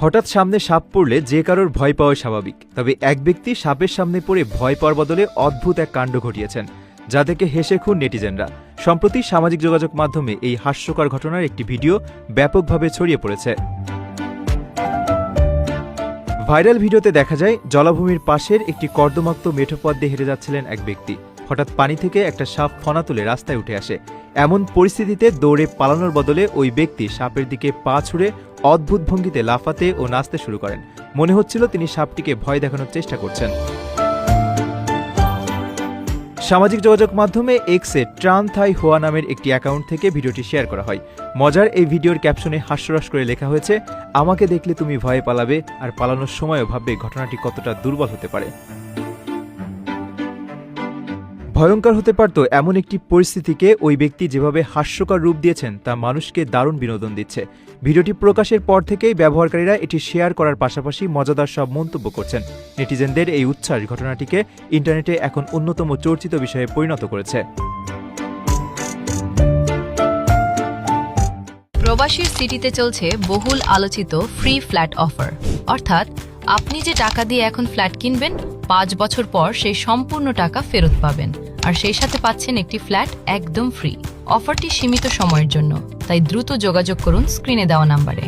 হঠাৎ সামনে সাপ পড়লে যে কারোর ভয় পাওয়া স্বাভাবিক, তবে এক ব্যক্তি সাপের সামনে পড়ে ভয় পাওয়ার বদলে অদ্ভুত এক কাণ্ড ঘটিয়েছেন, যা দেখে হেসে খুন নেটিজেনরা। সম্প্রতি সামাজিক যোগাযোগ মাধ্যমে এই হাস্যকর ঘটনার একটি ভিডিও ব্যাপকভাবে ছড়িয়ে পড়েছে। ভাইরাল ভিডিওতে দেখা যায় জলাভূমির পাশের একটি কর্দমাক্ত মেঠো পথ দিয়ে হেঁটে যাচ্ছিলেন এক ব্যক্তি। হঠাৎ পানি থেকে একটা সাপ ফনা তুলে রাস্তায় উঠে আসে। এমন পরিস্থিতিতে দৌড়ে পালানোর বদলে ওই ব্যক্তি সাপের দিকে পা ছুঁড়ে অদ্ভুত ভঙ্গিতে লাফাতে ও নাচতে শুরু করেন। মনে হচ্ছিল তিনি সাপটিকে ভয় দেখানোর চেষ্টা করছেন। সামাজিক যোগাযোগ মাধ্যমে এক্সে ট্রান থাই হোয়া নামের একটি অ্যাকাউন্ট থেকে ভিডিওটি শেয়ার করা হয়। মজার এই ভিডিওর ক্যাপশনে হাস্যরস করে লেখা হয়েছে, আমাকে দেখলে তুমি ভয়ে পালাবে, আর পালানোর সময়ও ভাববে ঘটনাটি কতটা দুর্বল হতে পারে। ভয়ঙ্কর হতে পারত এমন একটি পরিস্থিতিকে ওই ব্যক্তি যেভাবে হাস্যকর রূপ দিয়েছেন তা মানুষকে দারুণ বিনোদন দিচ্ছে। ভিডিওটি প্রকাশের পর থেকেই ব্যবহারকারীরা এটি শেয়ার করার পাশাপাশি মজাদার সব মন্তব্য করছেন। নেটিজেনদের এই উচ্ছ্বাস ঘটনাটিকে ইন্টারনেটে এখন অন্যতম চর্চিত বিষয়ে পরিণত করেছে। প্রবাসীর সিটিতে চলছে বহুল আলোচিত ফ্রি ফ্ল্যাট অফার, অর্থাৎ আপনি যে টাকা দিয়ে এখন ফ্ল্যাট কিনবেন 5 বছর পর সেই সম্পূর্ণ টাকা ফেরত পাবেন, আর সেই সাথে পাচ্ছেন একটি ফ্ল্যাট একদম ফ্রি। অফারটি সীমিত সময়ের জন্য, তাই দ্রুত যোগাযোগ করুন স্ক্রিনে দেওয়া নাম্বারে।